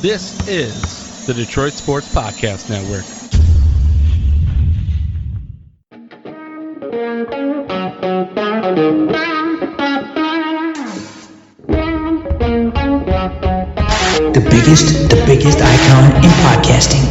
This is the Detroit Sports Podcast Network. The biggest icon in podcasting.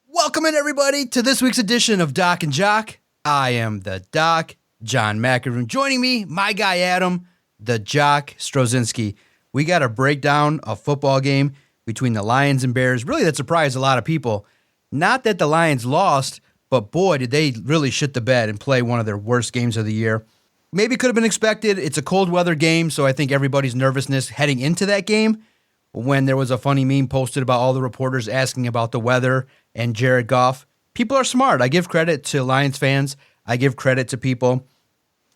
Welcome in, everybody, to this week's edition of Doc and Jock. I am the Doc, John McAroon. Joining me, my guy Adam, the Jock Strozinski. We got a breakdown of football game between the Lions and Bears. Really, that surprised a lot of people. Not that the Lions lost, but boy, did they really shit the bed and play one of their worst games of the year. Maybe could have been expected. It's a cold weather game, so I think everybody's nervousness heading into that game. When there was a funny meme posted about all the reporters asking about the weather and Jared Goff. People are smart. I give credit to Lions fans. I give credit to people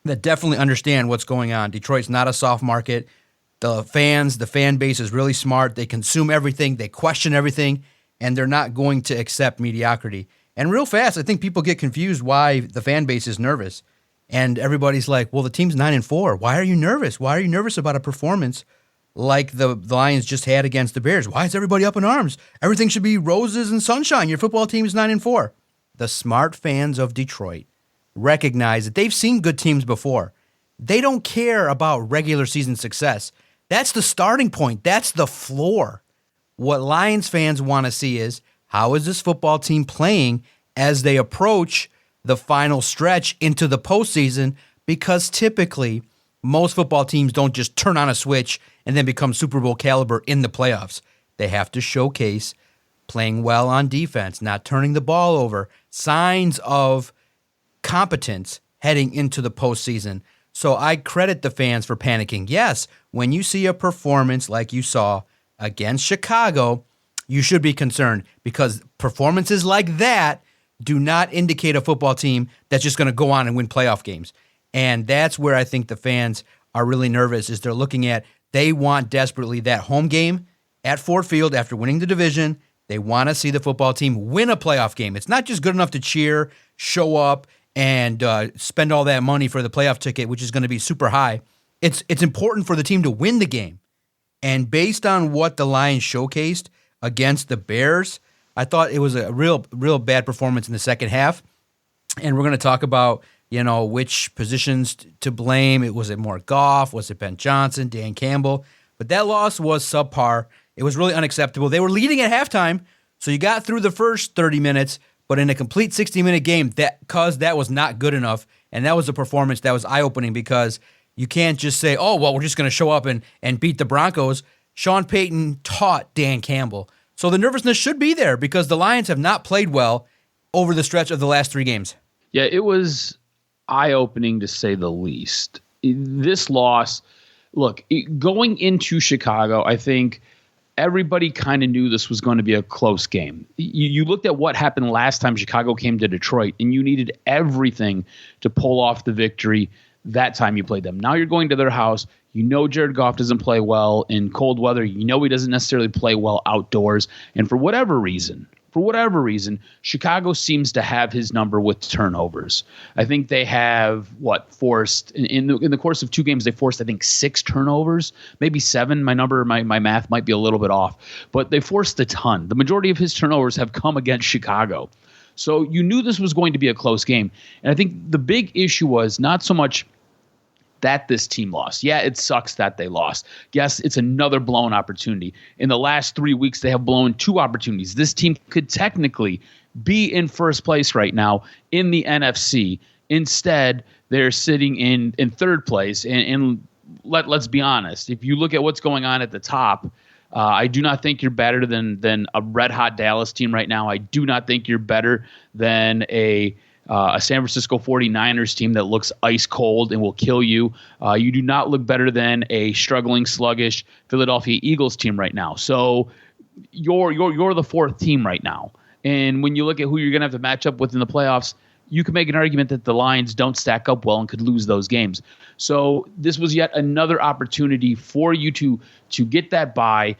that definitely understand what's going on. Detroit's not a soft market. The fan base is really smart. They consume everything. They question everything, and they're not going to accept mediocrity. And real fast, I think people get confused why the fan base is nervous. And everybody's like, well, the team's 9-4. Why are you nervous? Why are you nervous about a performance like the Lions just had against the Bears? Why is everybody up in arms? Everything should be roses and sunshine. Your football team is 9-4. The smart fans of Detroit recognize that they've seen good teams before. They don't care about regular season success. That's the starting point. That's the floor. What Lions fans want to see is, how is this football team playing as they approach the final stretch into the postseason? Because typically, most football teams don't just turn on a switch and then become Super Bowl caliber in the playoffs. They have to showcase playing well on defense, not turning the ball over, signs of competence heading into the postseason. So I credit the fans for panicking. Yes, when you see a performance like you saw against Chicago, you should be concerned, because performances like that do not indicate a football team that's just going to go on and win playoff games. And that's where I think the fans are really nervous, is they're looking at, they want desperately that home game at Ford Field after winning the division. They want to see the football team win a playoff game. It's not just good enough to cheer, show up, and spend all that money for the playoff ticket, which is going to be super high. It's important for the team to win the game. And based on what the Lions showcased against the Bears, I thought it was a real bad performance in the second half. And we're going to talk about, which positions to blame. Was it more Goff? Was it Ben Johnson, Dan Campbell? But that loss was subpar. It was really unacceptable. They were leading at halftime, so you got through the first 30 minutes, but in a complete 60-minute game, that was not good enough, and that was a performance that was eye-opening, because you can't just say, oh, well, we're just going to show up and beat the Broncos. Sean Payton taught Dan Campbell. So the nervousness should be there, because the Lions have not played well over the stretch of the last 3 games. Yeah, it was eye-opening to say the least. This loss, look, going into Chicago, I think everybody kind of knew this was going to be a close game. You looked at what happened last time Chicago came to Detroit, and you needed everything to pull off the victory that time you played them. Now you're going to their house. Jared Goff doesn't play well in cold weather. He doesn't necessarily play well outdoors. And for whatever reason, Chicago seems to have his number with turnovers. I think they have forced in the course of 2 games, they forced, I think, 6 turnovers, maybe 7. My math might be a little bit off, but they forced a ton. The majority of his turnovers have come against Chicago. So you knew this was going to be a close game. And I think the big issue was not so much that this team lost. Yeah, it sucks that they lost. Yes, it's another blown opportunity. In the last 3 weeks, they have blown 2 opportunities. This team could technically be in first place right now in the NFC. Instead, they're sitting in third place. And let's be honest. If you look at what's going on at the top, I do not think you're better than a red-hot Dallas team right now. I do not think you're better than a San Francisco 49ers team that looks ice cold and will kill you. You do not look better than a struggling, sluggish Philadelphia Eagles team right now. So you're the 4th team right now. And when you look at who you're going to have to match up with in the playoffs, you can make an argument that the Lions don't stack up well and could lose those games. So this was yet another opportunity for you to get that bye,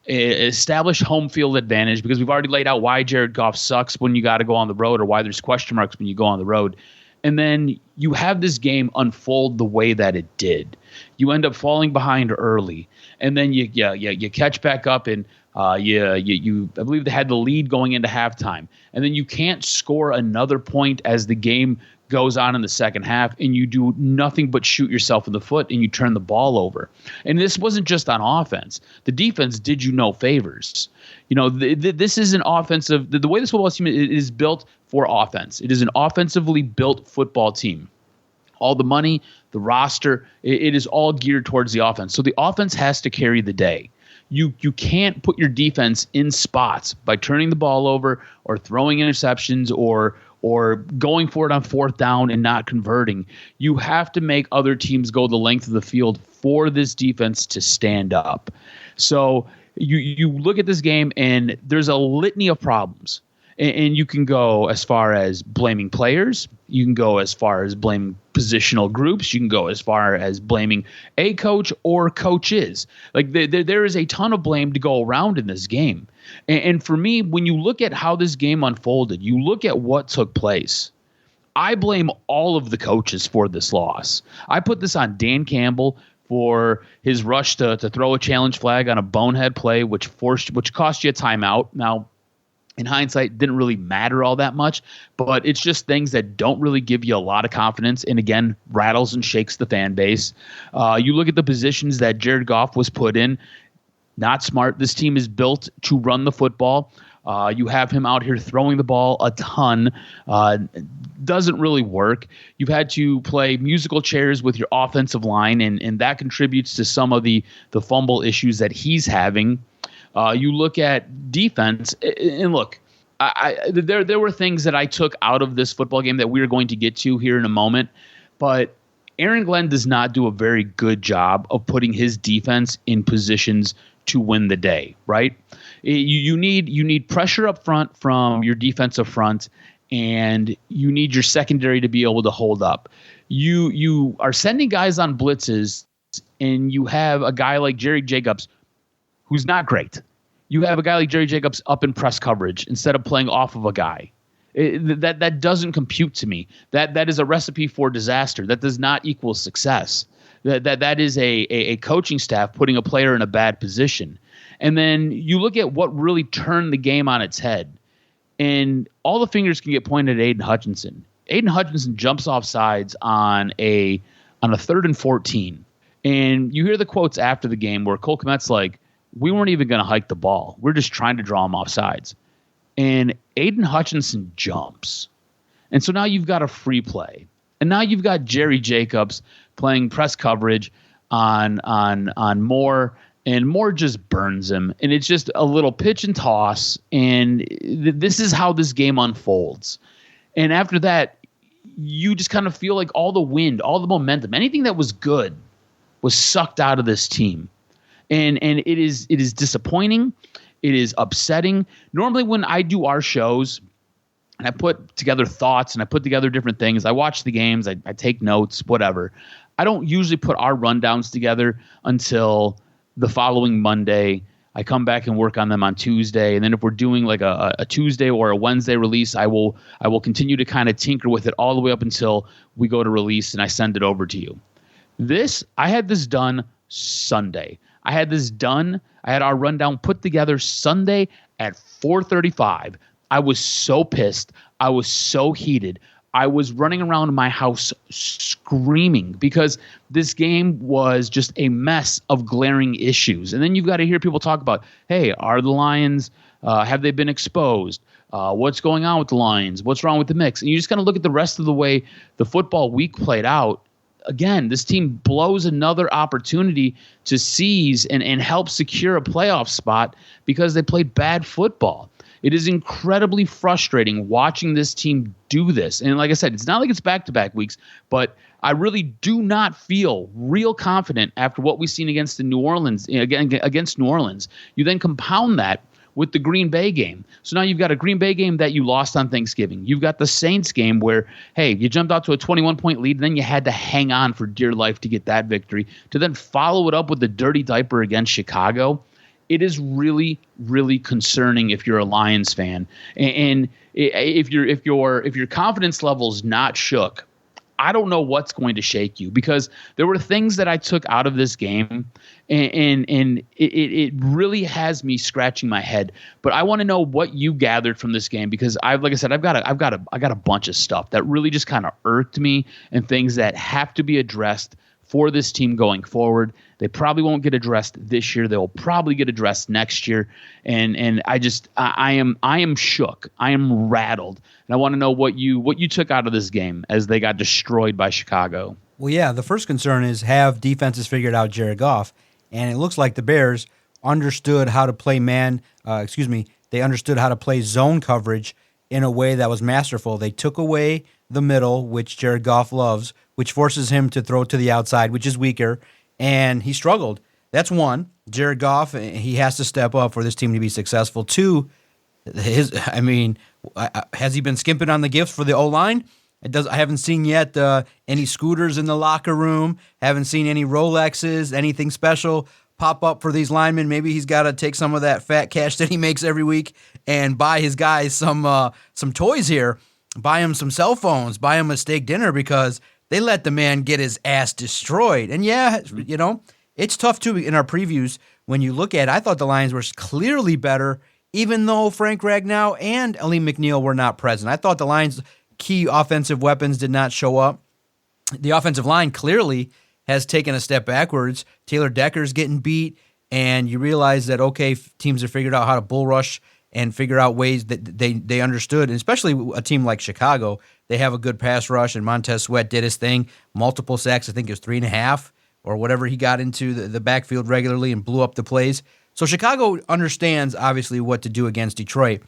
establish home field advantage, because we've already laid out why Jared Goff sucks when you got to go on the road, or why there's question marks when you go on the road. And then you have this game unfold the way that it did. You end up falling behind early, and then you catch back up, and I believe they had the lead going into halftime, and then you can't score another point as the game goes on in the second half, and you do nothing but shoot yourself in the foot, and you turn the ball over. And this wasn't just on offense. The defense did you no favors. This is an offensive. The way this football team is built for offense. It is an offensively built football team. All the money, the roster, it is all geared towards the offense. So the offense has to carry the day. You can't put your defense in spots by turning the ball over or throwing interceptions or going for it on fourth down and not converting. You have to make other teams go the length of the field for this defense to stand up. So you look at this game, and there's a litany of problems. And you can go as far as blaming players. You can go as far as blaming positional groups. You can go as far as blaming a coach or coaches. Like there is a ton of blame to go around in this game. And for me, when you look at how this game unfolded, you look at what took place. I blame all of the coaches for this loss. I put this on Dan Campbell for his rush to throw a challenge flag on a bonehead play, which cost you a timeout. Now, in hindsight, didn't really matter all that much, but it's just things that don't really give you a lot of confidence, and again, rattles and shakes the fan base. You look at the positions that Jared Goff was put in, not smart. This team is built to run the football. You have him out here throwing the ball a ton. Doesn't really work. You've had to play musical chairs with your offensive line, and that contributes to some of the fumble issues that he's having. You look at defense, and look, there were things that I took out of this football game that we are going to get to here in a moment, but Aaron Glenn does not do a very good job of putting his defense in positions to win the day, right? You need pressure up front from your defensive front, and you need your secondary to be able to hold up. You are sending guys on blitzes, and you have a guy like Jerry Jacobs who's not great. You have a guy like Jerry Jacobs up in press coverage instead of playing off of a guy. That doesn't compute to me. That is a recipe for disaster. That does not equal success. That is a coaching staff putting a player in a bad position. And then you look at what really turned the game on its head. And all the fingers can get pointed at Aiden Hutchinson. Aiden Hutchinson jumps off sides on a 3rd and 14. And you hear the quotes after the game where Cole Kmet's like, we weren't even going to hike the ball. We're just trying to draw him off sides. And Aiden Hutchinson jumps. And so now you've got a free play. And now you've got Jerry Jacobs playing press coverage on Moore, and Moore just burns him. And it's just a little pitch and toss. And this is how this game unfolds. And after that, you just kind of feel like all the wind, all the momentum, anything that was good was sucked out of this team. And it is disappointing. It is upsetting. Normally when I do our shows and I put together thoughts and I put together different things, I watch the games, I take notes, whatever. I don't usually put our rundowns together until the following Monday. I come back and work on them on Tuesday. And then if we're doing like a Tuesday or a Wednesday release, I will continue to kind of tinker with it all the way up until we go to release and I send it over to you. I had this done Sunday. I had our rundown put together Sunday at 4:35. I was so pissed. I was so heated. I was running around my house screaming because this game was just a mess of glaring issues. And then you've got to hear people talk about, hey, are the Lions, have they been exposed? What's going on with the Lions? What's wrong with the mix? And you just kind of look at the rest of the way the football week played out. Again, this team blows another opportunity to seize and help secure a playoff spot because they played bad football. It is incredibly frustrating watching this team do this. And like I said, it's not like it's back-to-back weeks, but I really do not feel real confident after what we've seen against New Orleans. You then compound that with the Green Bay game. So now you've got a Green Bay game that you lost on Thanksgiving. You've got the Saints game where, hey, you jumped out to a 21-point lead, and then you had to hang on for dear life to get that victory, to then follow it up with the dirty diaper against Chicago. It is really, really concerning if you're a Lions fan. And if your confidence level's not shook I don't know what's going to shake you, because there were things that I took out of this game, and it really has me scratching my head. But I want to know what you gathered from this game, because like I said, I've got a bunch of stuff that really just kind of irked me, and things that have to be addressed for this team going forward. They probably won't get addressed this year. They'll probably get addressed next year. And I am shook. I am rattled. And I want to know what you took out of this game as they got destroyed by Chicago. Well, yeah, the first concern is, have defenses figured out Jared Goff? And it looks like the Bears understood how to play they understood how to play zone coverage in a way that was masterful. They took away the middle, which Jared Goff loves, which forces him to throw to the outside, which is weaker, and he struggled. That's one. Jared Goff, he has to step up for this team to be successful. Two, has he been skimping on the gifts for the O-line? I haven't seen yet any scooters in the locker room. Haven't seen any Rolexes, anything special pop up for these linemen. Maybe he's got to take some of that fat cash that he makes every week and buy his guys some toys here. Buy him some cell phones. Buy him a steak dinner, because they let the man get his ass destroyed. And yeah, it's tough too in our previews when you look at it. I thought the Lions were clearly better, even though Frank Ragnow and Aleem McNeil were not present. I thought the Lions' key offensive weapons did not show up. The offensive line clearly has taken a step backwards. Taylor Decker's getting beat, and you realize that, okay, teams have figured out how to bull rush and figure out ways that they understood, and especially a team like Chicago. They have a good pass rush, and Montez Sweat did his thing. Multiple sacks, I think it was 3.5 or whatever. He got into the backfield regularly and blew up the plays. So Chicago understands, obviously, what to do against Detroit.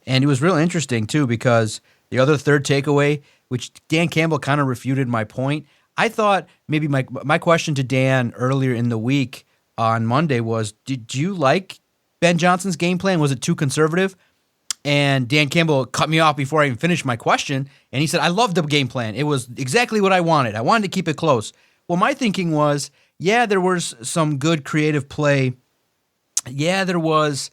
And it was real interesting, too, because the other third takeaway, which Dan Campbell kind of refuted my point. I thought maybe my question to Dan earlier in the week on Monday was, did you like Ben Johnson's game plan? Was it too conservative? And Dan Campbell cut me off before I even finished my question, and he said, I loved the game plan. It was exactly what I wanted. I wanted to keep it close. Well, my thinking was, yeah, there was some good creative play. Yeah, there was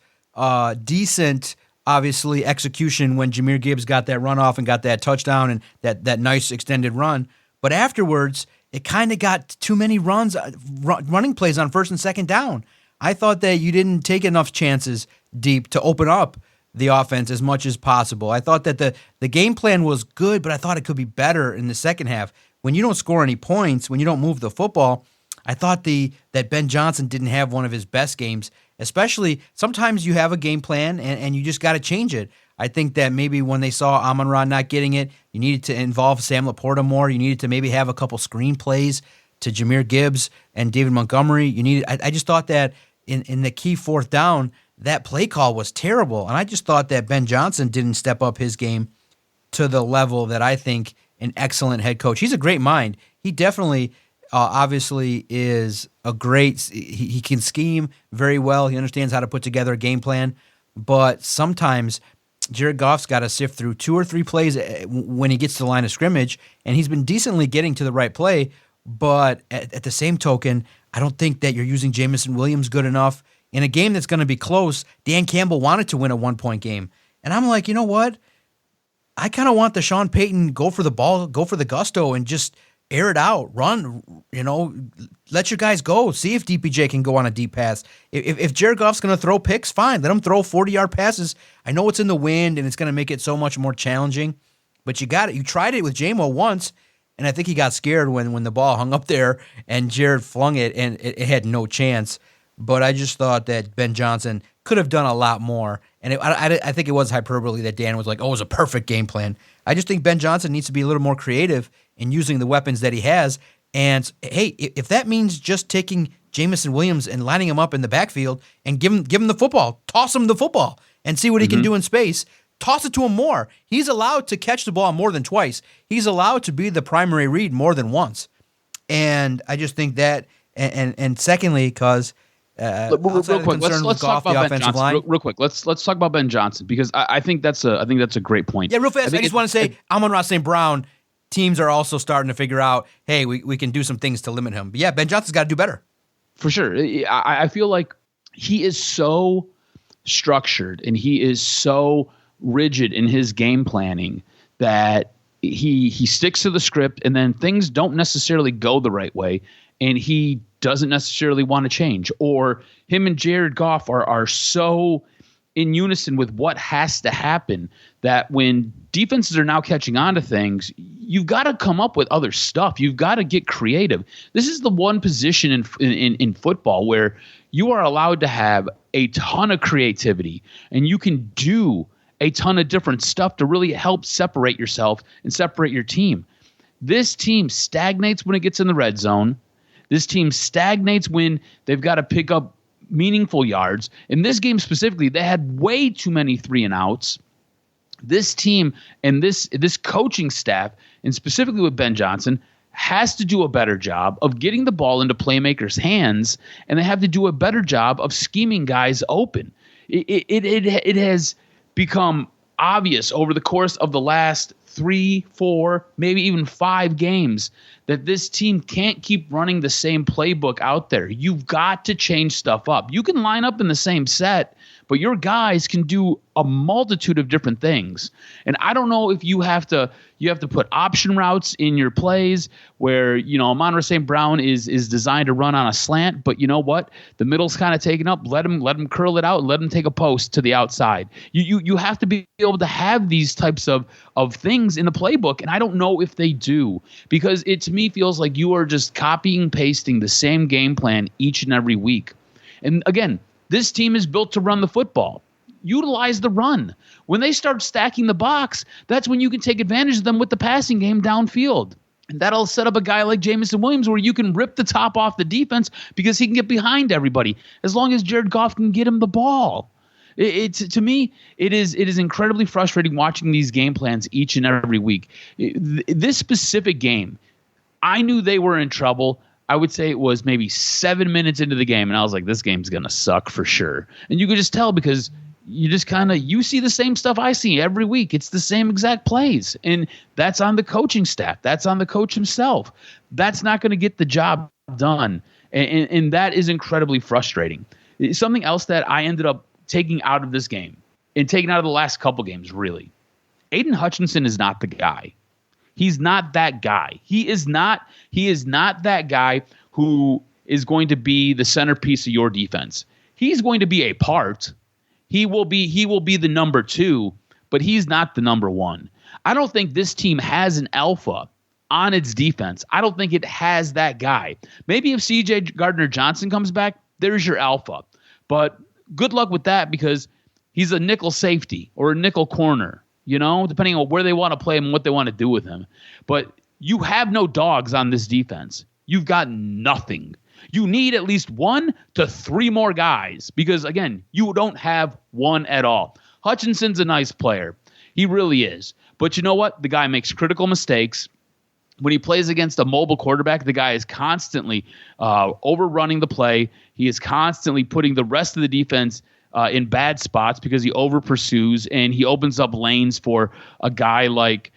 decent, obviously, execution when Jahmyr Gibbs got that runoff and got that touchdown and that nice extended run. But afterwards, it kind of got too many running plays on first and second down. I thought that you didn't take enough chances deep to open up the offense as much as possible. I thought that the game plan was good, but I thought it could be better in the second half. When you don't score any points, when you don't move the football, I thought that Ben Johnson didn't have one of his best games, especially sometimes you have a game plan and you just got to change it. I think that maybe when they saw Amon-Ra not getting it, you needed to involve Sam Laporta more. You needed to maybe have a couple screen plays to Jahmyr Gibbs and David Montgomery. I just thought that in the key fourth down, that play call was terrible. And I just thought that Ben Johnson didn't step up his game to the level that I think an excellent head coach. He's a great mind. He definitely, obviously, is a great. He can scheme very well. He understands how to put together a game plan. But sometimes Jared Goff's got to sift through 2 or 3 plays when he gets to the line of scrimmage, and he's been decently getting to the right play. But at the same token, I don't think that you're using Jameson Williams good enough. In a game that's going to be close, Dan Campbell wanted to win a 1-point game. And I'm like, you know what? I kind of want the Sean Payton go for the ball, go for the gusto, and just air it out, run, let your guys go. See if DPJ can go on a deep pass. If Jared Goff's going to throw picks, fine. Let him throw 40-yard passes. I know it's in the wind, and it's going to make it so much more challenging. But you got it. You tried it with J-Mo once, and I think he got scared when the ball hung up there and Jared flung it, and it had no chance. But I just thought that Ben Johnson could have done a lot more. And I think it was hyperbole that Dan was like, oh, it was a perfect game plan. I just think Ben Johnson needs to be a little more creative in using the weapons that he has. And, hey, if that means just taking Jameson Williams and lining him up in the backfield and give him the football, toss him the football and see what he can do in space, toss it to him more. He's allowed to catch the ball more than twice. He's allowed to be the primary read more than once. And I just think that, and secondly, because real quick, let's talk about Ben Johnson. Real quick, let's talk about Ben Johnson, because I think that's a great point. Yeah, real fast. I just want to say, Amon-Ra St. Brown, teams are also starting to figure out, hey, we can do some things to limit him. But yeah, Ben Johnson's got to do better. For sure. I feel like he is so structured and he is so rigid in his game planning that he sticks to the script, and then things don't necessarily go the right way, and he doesn't necessarily want to change. Or him and Jared Goff are so in unison with what has to happen that when defenses are now catching on to things, you've got to come up with other stuff. You've got to get creative. This is the one position in football where you are allowed to have a ton of creativity, and you can do a ton of different stuff to really help separate yourself and separate your team. This team stagnates when it gets in the red zone. This team stagnates when they've got to pick up meaningful yards. In this game specifically, they had way too many 3-and-outs. This team and this coaching staff, and specifically with Ben Johnson, has to do a better job of getting the ball into playmakers' hands, and they have to do a better job of scheming guys open. It has become obvious over the course of the last 3, 4, maybe even 5 games that this team can't keep running the same playbook out there. You've got to change stuff up. You can line up in the same set, but your guys can do a multitude of different things. And I don't know if you have to put option routes in your plays where, Amon-Ra St. Brown is designed to run on a slant, but you know what? The middle's kind of taken up. Let him curl it out and let him take a post to the outside. You have to be able to have these types of things in the playbook, and I don't know if they do, because it to me feels like you are just copying and pasting the same game plan each and every week. And again, this team is built to run the football. Utilize the run. When they start stacking the box, that's when you can take advantage of them with the passing game downfield. And that'll set up a guy like Jamison Williams where you can rip the top off the defense because he can get behind everybody as long as Jared Goff can get him the ball. To me, it is incredibly frustrating watching these game plans each and every week. This specific game, I knew they were in trouble. I would say it was maybe 7 minutes into the game, and I was like, this game's going to suck for sure. And you could just tell because you just you see the same stuff I see every week. It's the same exact plays, and that's on the coaching staff. That's on the coach himself. That's not going to get the job done, and that is incredibly frustrating. Something else that I ended up taking out of this game and taking out of the last couple games, really, Aiden Hutchinson is not the guy. He's not that guy. He is not that guy who is going to be the centerpiece of your defense. He's going to be a part. He will be the number 2, but he's not the number 1. I don't think this team has an alpha on its defense. I don't think it has that guy. Maybe if CJ Gardner-Johnson comes back, there's your alpha. But good luck with that because he's a nickel safety or a nickel corner. Depending on where they want to play him and what they want to do with him. But you have no dogs on this defense. You've got nothing. You need at least 1 to 3 more guys because, again, you don't have one at all. Hutchinson's a nice player. He really is. But you know what? The guy makes critical mistakes. When he plays against a mobile quarterback, the guy is constantly overrunning the play. He is constantly putting the rest of the defense in bad spots because he over pursues and he opens up lanes for a guy like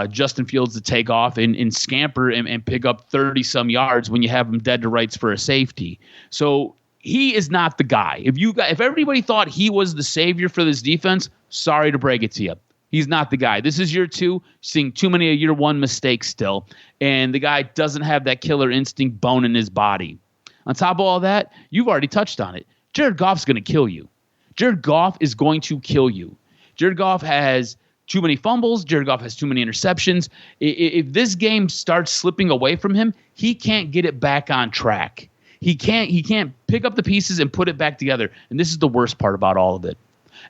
Justin Fields to take off and scamper and pick up 30-some yards when you have him dead to rights for a safety. So he is not the guy. If everybody thought he was the savior for this defense, sorry to break it to you. He's not the guy. This is year 2, seeing too many of year 1 mistakes still, and the guy doesn't have that killer instinct bone in his body. On top of all that, you've already touched on it. Jared Goff's going to kill you. Jared Goff is going to kill you. Jared Goff has too many fumbles. Jared Goff has too many interceptions. If this game starts slipping away from him, he can't get it back on track. He can't pick up the pieces and put it back together. And this is the worst part about all of it.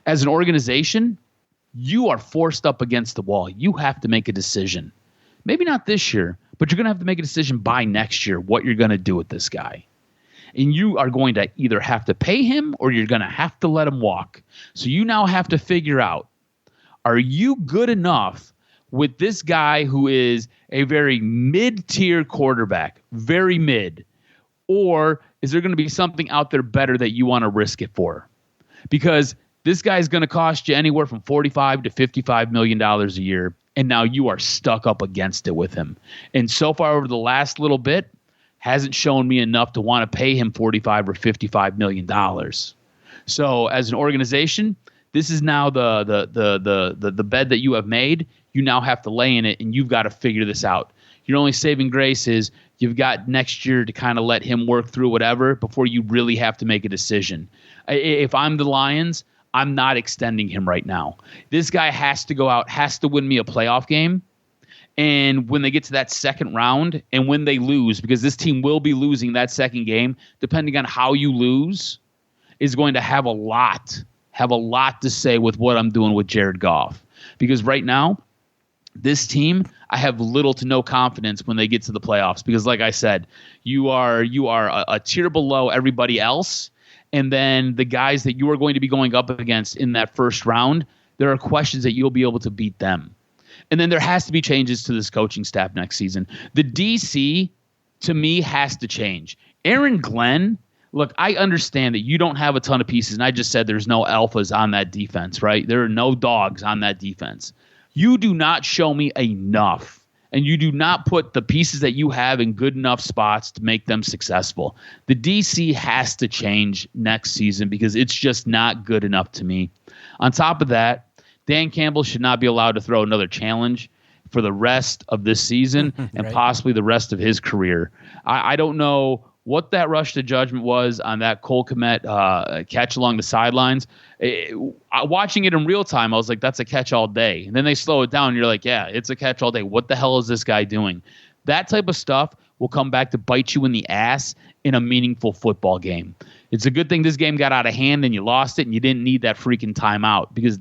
As an organization, you are forced up against the wall. You have to make a decision. Maybe not this year, but you're going to have to make a decision by next year what you're going to do with this guy. And you are going to either have to pay him or you're going to have to let him walk. So you now have to figure out, are you good enough with this guy who is a very mid-tier quarterback, very mid, or is there going to be something out there better that you want to risk it for? Because this guy is going to cost you anywhere from $45 to $55 million a year, and now you are stuck up against it with him. And so far over the last little bit, hasn't shown me enough to want to pay him $45 or $55 million. So as an organization, This is now the bed that you have made. You now have to lay in it, and you've got to figure this out. Your only saving grace is you've got next year to kind of let him work through whatever before you really have to make a decision. If I'm the Lions, I'm not extending him right now. This guy has to go out, has to win me a playoff game. And when they get to that second round and when they lose, because this team will be losing that second game, depending on how you lose, is going to have a lot to say with what I'm doing with Jared Goff. Because right now, this team, I have little to no confidence when they get to the playoffs. Because like I said, you are a tier below everybody else. And then the guys that you are going to be going up against in that first round, there are questions that you'll be able to beat them. And then there has to be changes to this coaching staff next season. The DC, to me, has to change. Aaron Glenn, look, I understand that you don't have a ton of pieces, and I just said there's no alphas on that defense, right? There are no dogs on that defense. You do not show me enough, and you do not put the pieces that you have in good enough spots to make them successful. The DC has to change next season because it's just not good enough to me. On top of that, Dan Campbell should not be allowed to throw another challenge for the rest of this season and Right. possibly the rest of his career. I don't know what that rush to judgment was on that Cole Kmet catch along the sidelines. Watching it in real time, I was like, that's a catch all day. And then they slow it down, and you're like, yeah, it's a catch all day. What the hell is this guy doing? That type of stuff will come back to bite you in the ass in a meaningful football game. It's a good thing this game got out of hand and you lost it and you didn't need that freaking timeout, because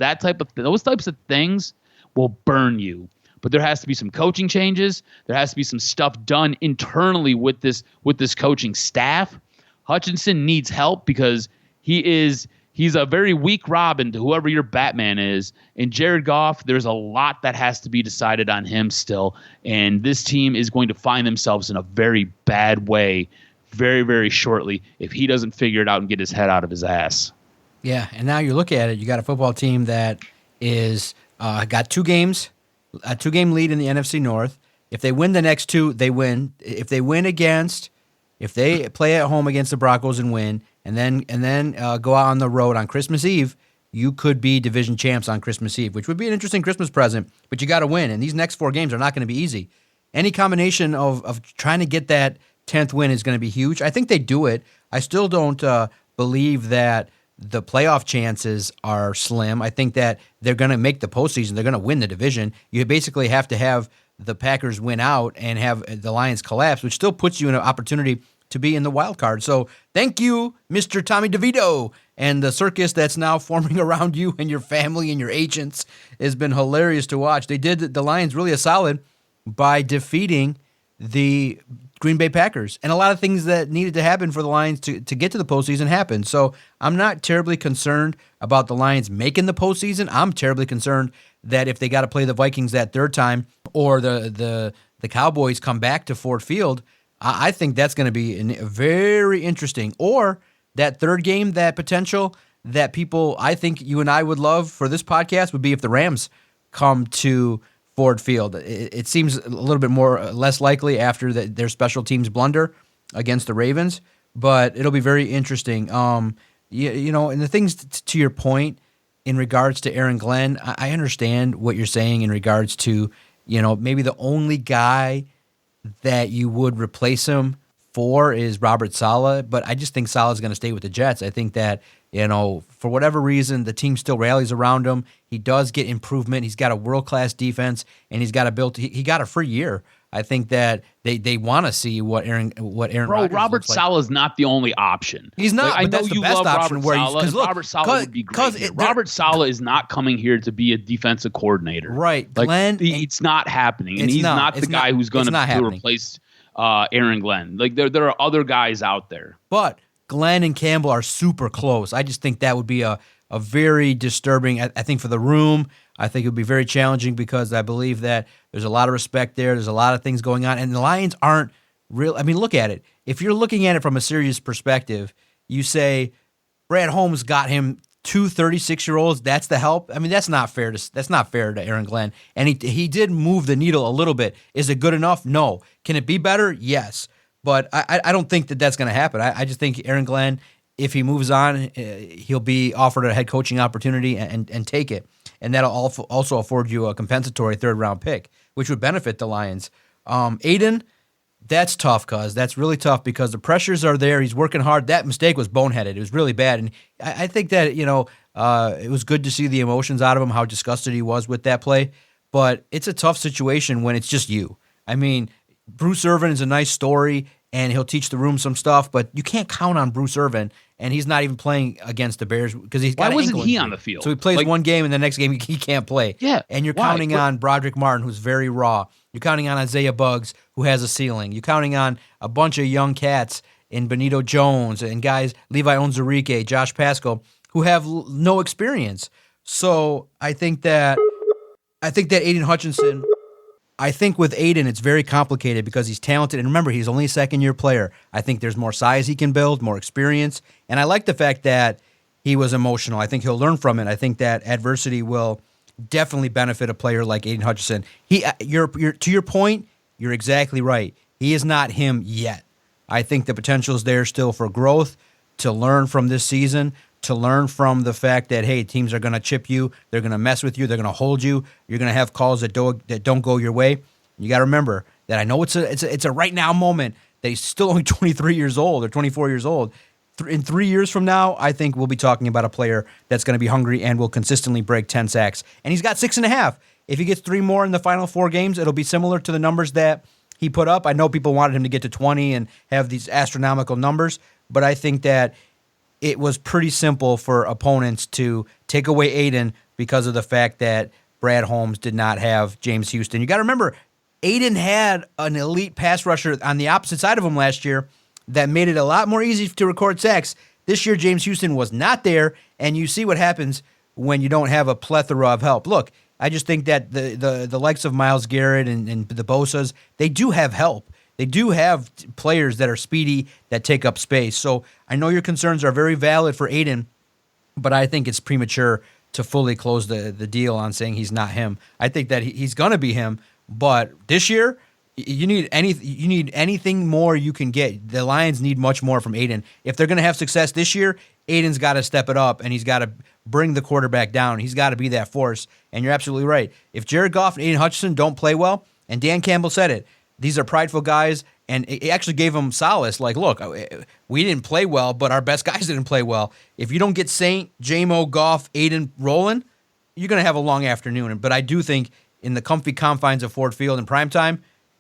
those types of things will burn you. But there has to be some coaching changes. There has to be some stuff done internally with this coaching staff. Hutchinson needs help because he's a very weak Robin to whoever your Batman is. And Jared Goff, there's a lot that has to be decided on him still. And this team is going to find themselves in a very bad way very, very shortly if he doesn't figure it out and get his head out of his ass. Yeah, and now you look at it, you got a football team that is got 2 games, a 2-game lead in the NFC North. If they win the next 2, they win. If they play at home against the Broncos and win, and then go out on the road on Christmas Eve, you could be division champs on Christmas Eve, which would be an interesting Christmas present. But you got to win, and these next 4 games are not going to be easy. Any combination of trying to get that 10th win is going to be huge. I think they do it. I still don't believe that the playoff chances are slim. I think that they're going to make the postseason. They're going to win the division. You basically have to have the Packers win out and have the Lions collapse, which still puts you in an opportunity to be in the wild card. So thank you, Mr. Tommy DeVito, and the circus that's now forming around you and your family and your agents has been hilarious to watch. They did the Lions really a solid by defeating the Green Bay Packers, and a lot of things that needed to happen for the Lions to get to the postseason happened. So I'm not terribly concerned about the Lions making the postseason. I'm terribly concerned that if they got to play the Vikings that third time, or the Cowboys come back to Ford Field, I think that's going to be very interesting. Or that third game, that potential that people, I think you and I would love for this podcast would be if the Rams come to Ford Field. It seems a little bit less likely after their special teams blunder against the Ravens, but it'll be very interesting. And the things to your point in regards to Aaron Glenn, I understand what you're saying in regards to, maybe the only guy that you would replace him for is Robert Saleh, but I just think Saleh's going to stay with the Jets. I think that, for whatever reason, the team still rallies around him. He does get improvement. He's got a world-class defense, and he's got he got a free year. I think that they want to see what Aaron Rodgers Robert looks like. Saleh is not the only option. He's not. I but know that's the you best love option. Robert Saleh would be great here. Robert Saleh is not coming here to be a defensive coordinator. Right, Glenn. It's not happening, and he's not the guy who's going to replace Aaron Glenn. There are other guys out there, but Glenn and Campbell are super close. I just think that would be a very disturbing. I think for the room, I think it would be very challenging because I believe that there's a lot of respect there. There's a lot of things going on, and the Lions aren't real. I mean, look at it. If you're looking at it from a serious perspective, you say Brad Holmes got him 2 36-year-olds. That's the help. I mean, that's not fair to Aaron Glenn. And he did move the needle a little bit. Is it good enough? No. Can it be better? Yes. But I don't think that that's going to happen. I just think Aaron Glenn if he moves on, he'll be offered a head coaching opportunity and take it. And that'll also afford you a compensatory third-round pick, which would benefit the Lions. Aiden, that's tough, cuz. That's really tough because the pressures are there. He's working hard. That mistake was boneheaded. It was really bad. And I think that, it was good to see the emotions out of him, how disgusted he was with that play. But it's a tough situation when it's just you. I mean, Bruce Irvin is a nice story, and he'll teach the room some stuff, but you can't count on Bruce Irvin, and he's not even playing against the Bears because he's got. Why wasn't he injury on the field? So he plays one game, and the next game he can't play. Yeah, and you're counting on Broderick Martin, who's very raw. You're counting on Isaiah Buggs, who has a ceiling. You're counting on a bunch of young cats in Benito Jones and guys, Levi Onwuzurike, Josh Pascal, who have no experience. So I think that Aiden Hutchinson. I think with Aiden, it's very complicated because he's talented. And remember, he's only a second-year player. I think there's more size he can build, more experience. And I like the fact that he was emotional. I think he'll learn from it. I think that adversity will definitely benefit a player like Aiden Hutchinson. You're to your point, you're exactly right. He is not him yet. I think the potential is there still for growth, to learn from this season, to learn from the fact that, hey, teams are going to chip you, they're going to mess with you, they're going to hold you, you're going to have calls that don't go your way. You got to remember that I know it's a right now moment that he's still only 23 years old or 24 years old. In 3 years from now, I think we'll be talking about a player that's going to be hungry and will consistently break 10 sacks. And he's got 6.5. If he gets 3 more in the final 4 games, it'll be similar to the numbers that he put up. I know people wanted him to get to 20 and have these astronomical numbers, but I think that it was pretty simple for opponents to take away Aiden because of the fact that Brad Holmes did not have James Houston. You got to remember, Aiden had an elite pass rusher on the opposite side of him last year that made it a lot more easy to record sacks. This year, James Houston was not there, and you see what happens when you don't have a plethora of help. Look, I just think that the likes of Myles Garrett and the Bosas, they do have help. They do have players that are speedy, that take up space. So I know your concerns are very valid for Aiden, but I think it's premature to fully close the deal on saying he's not him. I think that he's going to be him, but this year, you need anything more you can get. The Lions need much more from Aiden. If they're going to have success this year, Aiden's got to step it up, and he's got to bring the quarterback down. He's got to be that force, and you're absolutely right. If Jared Goff and Aiden Hutchinson don't play well, and Dan Campbell said it, these are prideful guys, and it actually gave them solace. Like, look, we didn't play well, but our best guys didn't play well. If you don't get Saint, J-Mo, Goff, Aiden rolling, you're going to have a long afternoon. But I do think in the comfy confines of Ford Field in primetime,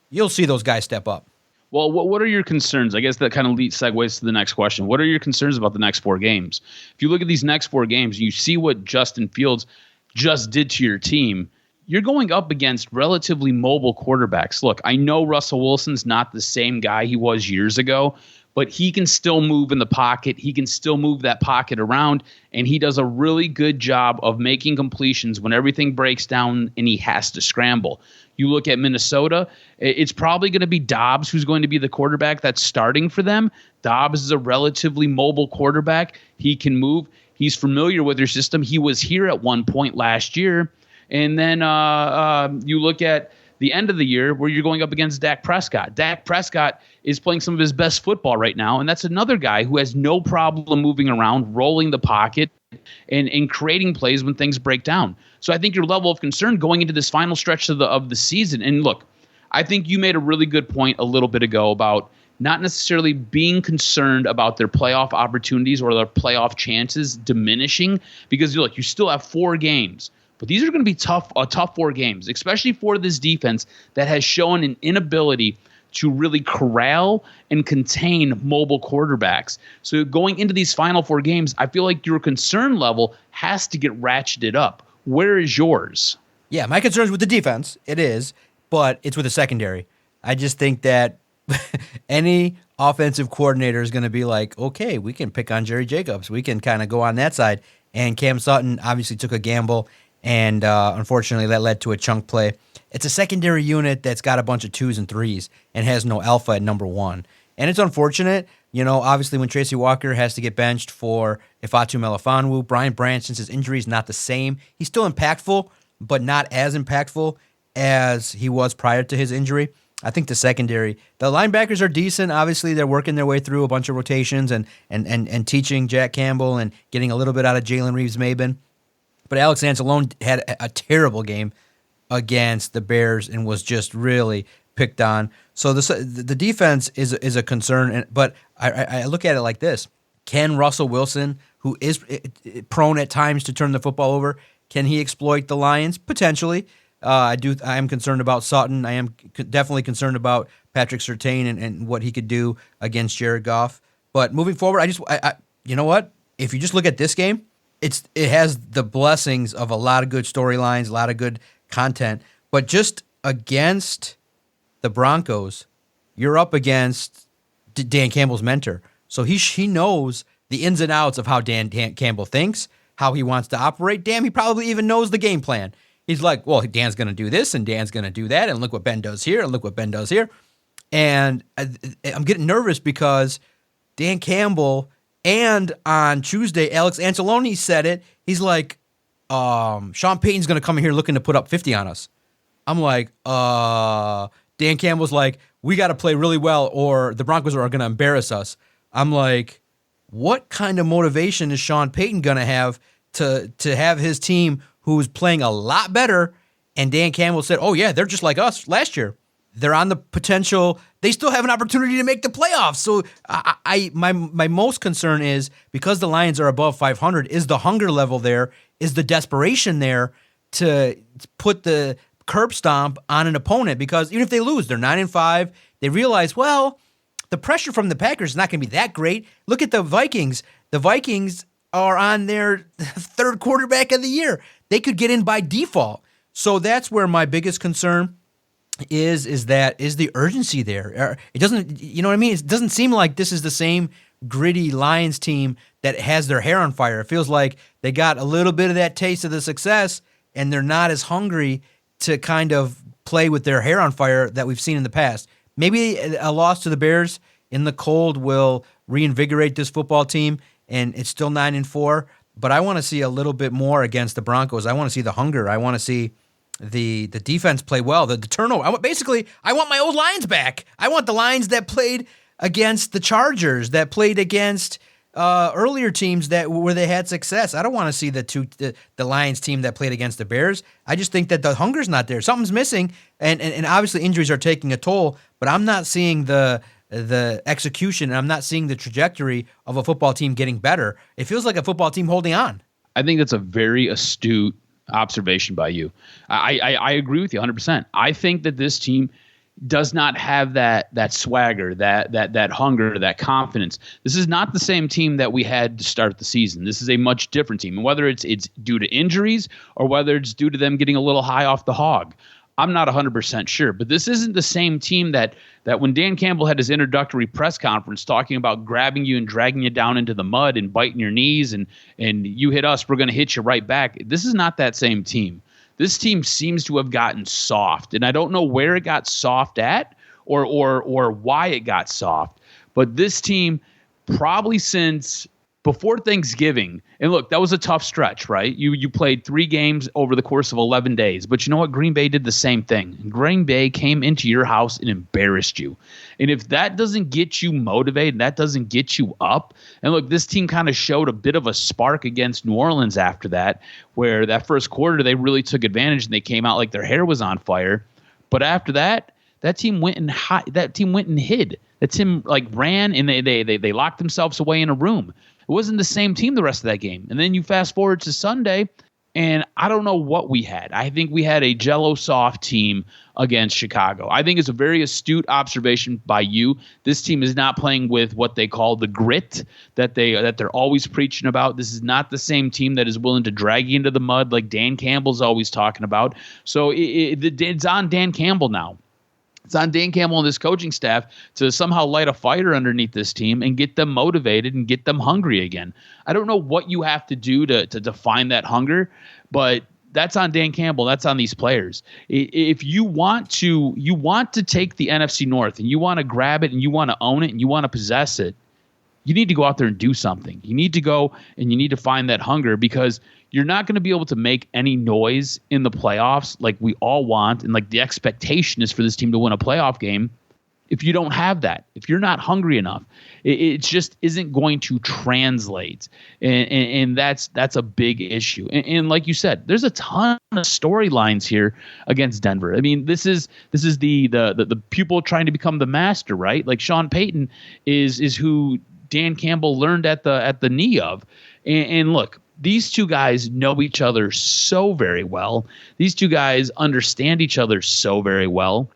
you'll see those guys step up. Well, what are your concerns? I guess that kind of segues to the next question. What are your concerns about the next 4 games? If you look at these next 4 games, you see what Justin Fields just did to your team. You're going up against relatively mobile quarterbacks. Look, I know Russell Wilson's not the same guy he was years ago, but he can still move in the pocket. He can still move that pocket around, and he does a really good job of making completions when everything breaks down and he has to scramble. You look at Minnesota, it's probably going to be Dobbs who's going to be the quarterback that's starting for them. Dobbs is a relatively mobile quarterback. He can move. He's familiar with their system. He was here at one point last year. And then you look at the end of the year where you're going up against Dak Prescott. Dak Prescott is playing some of his best football right now, and that's another guy who has no problem moving around, rolling the pocket, and creating plays when things break down. So I think your level of concern going into this final stretch of the season, and look, I think you made a really good point a little bit ago about not necessarily being concerned about their playoff opportunities or their playoff chances diminishing, because look, you still have 4 games. But these are going to be tough 4 games, especially for this defense that has shown an inability to really corral and contain mobile quarterbacks. So going into these final 4 games, I feel like your concern level has to get ratcheted up. Where is yours? Yeah, my concern is with the defense. It is, but it's with the secondary. I just think that any offensive coordinator is going to be like, okay, we can pick on Jerry Jacobs. We can kind of go on that side. And Cam Sutton obviously took a gamble. And unfortunately, that led to a chunk play. It's a secondary unit that's got a bunch of 2s and 3s and has no alpha at number 1. And it's unfortunate, obviously when Tracy Walker has to get benched for Ifeatu Melifonwu, Brian Branch, since his injury is not the same, he's still impactful, but not as impactful as he was prior to his injury. I think the secondary, the linebackers are decent. Obviously, they're working their way through a bunch of rotations and teaching Jack Campbell and getting a little bit out of Jalen Reeves-Maybin. But Alex Anzalone had a terrible game against the Bears and was just really picked on. So the defense is a concern. But I look at it like this. Can Russell Wilson, who is prone at times to turn the football over, can he exploit the Lions? Potentially. I am concerned about Sutton. I am definitely concerned about Patrick Surtain and what he could do against Jared Goff. But moving forward, I you know what? If you just look at this game, it has the blessings of a lot of good storylines, a lot of good content. But just against the Broncos, you're up against Dan Campbell's mentor. So he knows the ins and outs of how Dan Campbell thinks, how he wants to operate. Damn, he probably even knows the game plan. He's like, well, Dan's going to do this, and Dan's going to do that, and look what Ben does here, and look what Ben does here. And I'm getting nervous because Dan Campbell, and on Tuesday, Alex Anzalone said it. He's like, Sean Payton's going to come in here looking to put up 50 on us. I'm like, Dan Campbell's like, we got to play really well, or the Broncos are going to embarrass us. I'm like, what kind of motivation is Sean Payton going to have his team who's playing a lot better? And Dan Campbell said, oh, yeah, they're just like us last year. They're on the potential. They still have an opportunity to make the playoffs. So my most concern is, because the Lions are above 500, is the hunger level there? Is the desperation there to put the curb stomp on an opponent? Because even if they lose, they're 9-5. They realize, well, the pressure from the Packers is not going to be that great. Look at the Vikings. The Vikings are on their third quarterback of the year. They could get in by default. So that's where my biggest concern is the urgency there. It doesn't, you know what I mean? It doesn't seem like this is the same gritty Lions team that has their hair on fire. It feels like they got a little bit of that taste of the success, and they're not as hungry to kind of play with their hair on fire that we've seen in the past. Maybe a loss to the Bears in the cold will reinvigorate this football team, and it's still 9-4. But I want to see a little bit more against the Broncos. I want to see the hunger. I want to see the defense play well. The turnover. I want my old Lions back. I want the Lions that played against the Chargers, that played against earlier teams where they had success. I don't want to see the Lions team that played against the Bears. I just think that the hunger's not there. Something's missing, and obviously injuries are taking a toll. But I'm not seeing the execution, and I'm not seeing the trajectory of a football team getting better. It feels like a football team holding on. I think that's a very astute observation by you. I agree with you 100%. I think that this team does not have that swagger, that hunger, that confidence. This is not the same team that we had to start the season. This is a much different team. And whether it's due to injuries or whether it's due to them getting a little high off the hog, I'm not 100% sure. But this isn't the same team that when Dan Campbell had his introductory press conference talking about grabbing you and dragging you down into the mud and biting your knees and you hit us, we're going to hit you right back. This is not that same team. This team seems to have gotten soft, and I don't know where it got soft at or why it got soft. But this team, probably since before Thanksgiving, and look, that was a tough stretch, right? You played 3 games over the course of 11 days, but you know what? Green Bay did the same thing. Green Bay came into your house and embarrassed you. And if that doesn't get you motivated, that doesn't get you up, and look, this team kind of showed a bit of a spark against New Orleans after that, where that first quarter they really took advantage and they came out like their hair was on fire. But after that team went and hid. That team ran and they locked themselves away in a room. It wasn't the same team the rest of that game. And then you fast forward to Sunday, and I don't know what we had. I think we had a Jell-O soft team against Chicago. I think it's a very astute observation by you. This team is not playing with what they call the grit that they're always preaching about. This is not the same team that is willing to drag you into the mud like Dan Campbell's always talking about. So it's on Dan Campbell now. It's on Dan Campbell and this coaching staff to somehow light a fire underneath this team and get them motivated and get them hungry again. I don't know what you have to do to define that hunger, but that's on Dan Campbell. That's on these players. If you want to take the NFC North and you want to grab it and you want to own it and you want to possess it, you need to go out there and do something. You need to go and you need to find that hunger, because you're not going to be able to make any noise in the playoffs like we all want. And like the expectation is for this team to win a playoff game. If you don't have that, if you're not hungry enough, it just isn't going to translate. And that's a big issue. And like you said, there's a ton of storylines here against Denver. I mean, this is the pupil trying to become the master, right? Like Sean Payton is who Dan Campbell learned at the knee of. And look, these two guys know each other so very well. These two guys understand each other so very well.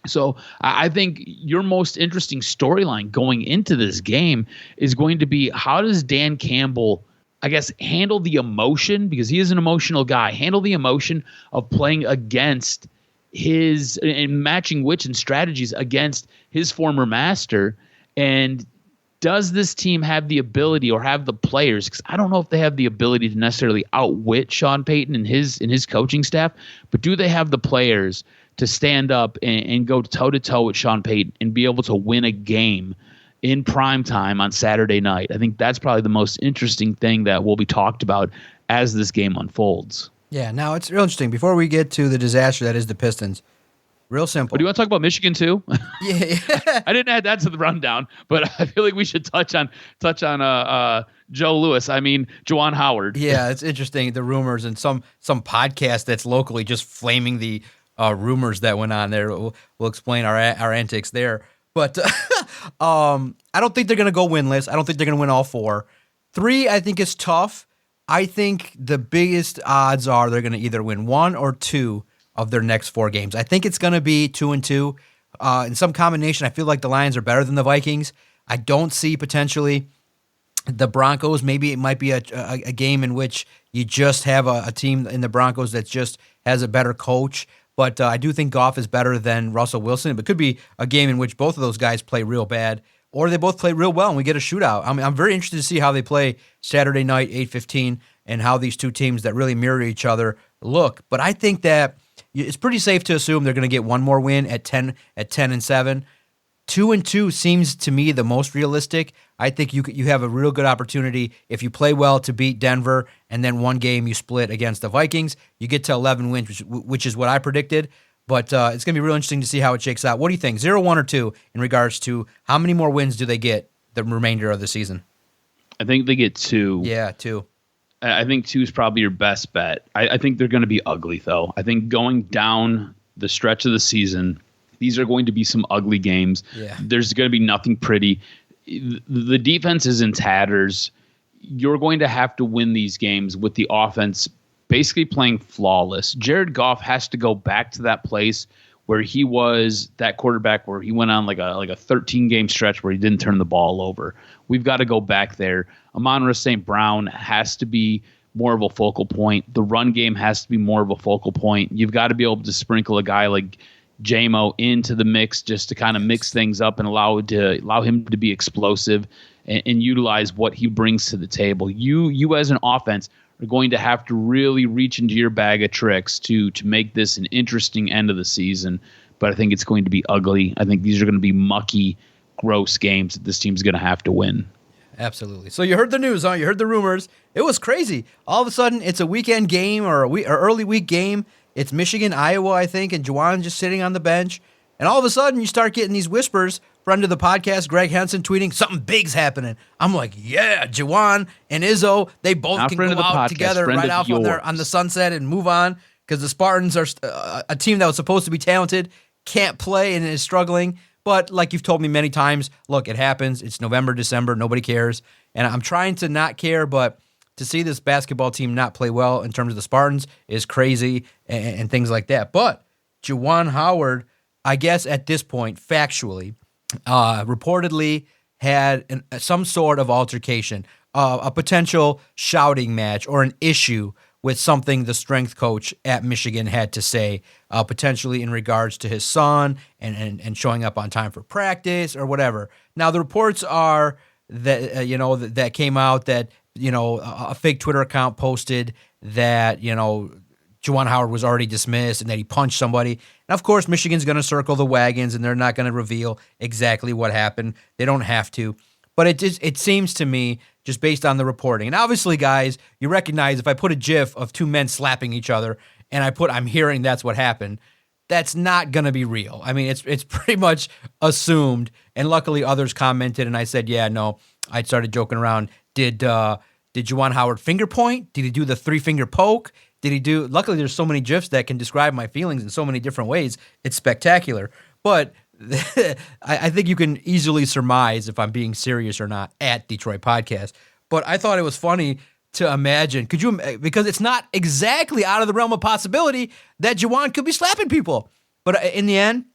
So I think your most interesting storyline going into this game is going to be, how does Dan Campbell, I guess, handle the emotion, because he is an emotional guy, handle the emotion of playing against his and matching wits and strategies against his former master. And does this team have the ability, or have the players, because I don't know if they have the ability to necessarily outwit Sean Payton and his coaching staff, but do they have the players to stand up and go toe-to-toe with Sean Payton and be able to win a game in prime time on Saturday night? I think that's probably the most interesting thing that will be talked about as this game unfolds. Yeah, now it's real interesting. Before we get to the disaster that is the Pistons, real simple. Oh, do you want to talk about Michigan too? Yeah. I didn't add that to the rundown, but I feel like we should touch on Joe Lewis. I mean, Juwan Howard. Yeah, it's interesting, the rumors, and some podcast that's locally just flaming the rumors that went on there. We'll explain our antics there. But I don't think they're going to go winless. I don't think they're going to win all 4. 3, I think, is tough. I think the biggest odds are they're going to either win 1 or 2 of their next 4 games. I think it's going to be 2-2. In some combination, I feel like the Lions are better than the Vikings. I don't see potentially the Broncos. Maybe it might be a game in which you just have a team in the Broncos that just has a better coach. But I do think Goff is better than Russell Wilson. It could be a game in which both of those guys play real bad, or they both play real well and we get a shootout. I mean, I'm very interested to see how they play Saturday night, 8:15, and how these two teams that really mirror each other look. But I think that it's pretty safe to assume they're going to get one more win at 10-7. 2-2 seems to me the most realistic. I think you have a real good opportunity if you play well to beat Denver, and then one game you split against the Vikings. You get to 11 wins, which is what I predicted. But it's going to be real interesting to see how it shakes out. What do you think, 0, 1, or 2, in regards to how many more wins do they get the remainder of the season? I think they get 2. Yeah, 2. I think 2 is probably your best bet. I think they're going to be ugly, though. I think going down the stretch of the season, these are going to be some ugly games. Yeah. There's going to be nothing pretty. The defense is in tatters. You're going to have to win these games with the offense basically playing flawless. Jared Goff has to go back to that place where he was that quarterback where he went on like a 13-game stretch where he didn't turn the ball over. We've got to go back there. Amon-Ra St. Brown has to be more of a focal point. The run game has to be more of a focal point. You've got to be able to sprinkle a guy like J-Mo into the mix just to kind of mix things up and allow him to be explosive and utilize what he brings to the table. You as an offense are going to have to really reach into your bag of tricks to make this an interesting end of the season. But I think it's going to be ugly. I think these are going to be mucky, gross games that this team's going to have to win. Absolutely. So you heard the news, huh? You heard the rumors. It was crazy. All of a sudden, it's a weekend game or early week game. It's Michigan, Iowa, I think, and Juwan just sitting on the bench. And all of a sudden, you start getting these whispers. Friend of the podcast, Greg Henson, tweeting, something big's happening. I'm like, yeah, Juwan and Izzo, they both can go out together right off on the sunset and move on, because the Spartans are a team that was supposed to be talented, can't play and is struggling. But like you've told me many times, look, it happens. It's November, December. Nobody cares. And I'm trying to not care, but to see this basketball team not play well in terms of the Spartans is crazy and things like that. But Juwan Howard, I guess at this point, factually, reportedly had some sort of altercation, a potential shouting match or an issue with something the strength coach at Michigan had to say, potentially in regards to his son and showing up on time for practice or whatever. Now, the reports are that, that came out that, a fake Twitter account posted that, Juwan Howard was already dismissed and that he punched somebody. And of course, Michigan's going to circle the wagons and they're not going to reveal exactly what happened. They don't have to. But it seems to me, just based on the reporting, and obviously, guys, you recognize if I put a GIF of two men slapping each other and I'm hearing that's what happened, that's not going to be real. I mean, it's pretty much assumed. And luckily, others commented, and I said, yeah, no. I started joking around. Did Juwan Howard finger point? Did he do the 3-finger poke? Did he do? Luckily, there's so many GIFs that can describe my feelings in so many different ways. It's spectacular. But I think you can easily surmise if I'm being serious or not at Detroit Podcast. But I thought it was funny to imagine. Because it's not exactly out of the realm of possibility that Juwan could be slapping people. But in the end,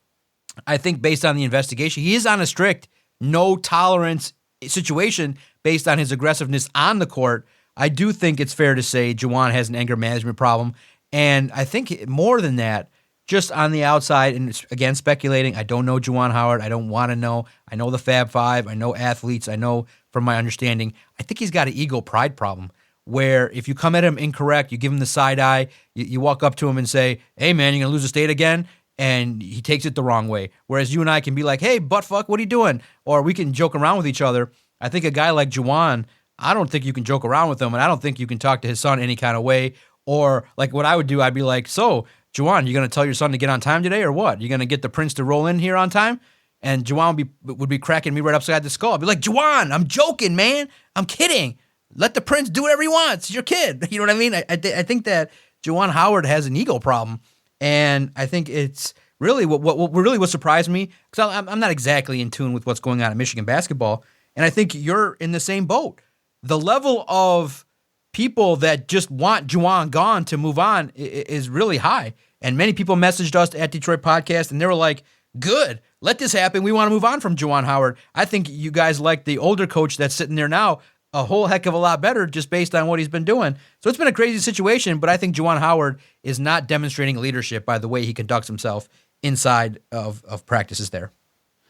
I think based on the investigation, he is on a strict no tolerance situation based on his aggressiveness on the court. I do think it's fair to say Juwan has an anger management problem. And I think more than that, just on the outside, and again, speculating, I don't know Juwan Howard. I don't want to know. I know the Fab Five. I know athletes. I know from my understanding, I think he's got an ego pride problem where if you come at him incorrect, you give him the side eye, you walk up to him and say, hey, man, you're going to lose a state again? And he takes it the wrong way. Whereas you and I can be like, hey, buttfuck, what are you doing? Or we can joke around with each other. I think a guy like Juwan, I don't think you can joke around with him, and I don't think you can talk to his son any kind of way. Or like what I would do, I'd be like, so, Juwan, you going to tell your son to get on time today or what? You going to get the prince to roll in here on time? And Juwan would be cracking me right upside the skull. I'd be like, Juwan, I'm joking, man. I'm kidding. Let the prince do whatever he wants. He's your kid. You know what I mean? I think that Juwan Howard has an ego problem. And I think it's really what surprised me, because I'm not exactly in tune with what's going on in Michigan basketball. And I think you're in the same boat. The level of people that just want Juwan gone to move on is really high. And many people messaged us at Detroit Podcast, and they were like, good, let this happen. We want to move on from Juwan Howard. I think you guys like the older coach that's sitting there now a whole heck of a lot better just based on what he's been doing. So it's been a crazy situation, but I think Juwan Howard is not demonstrating leadership by the way he conducts himself inside of practices there.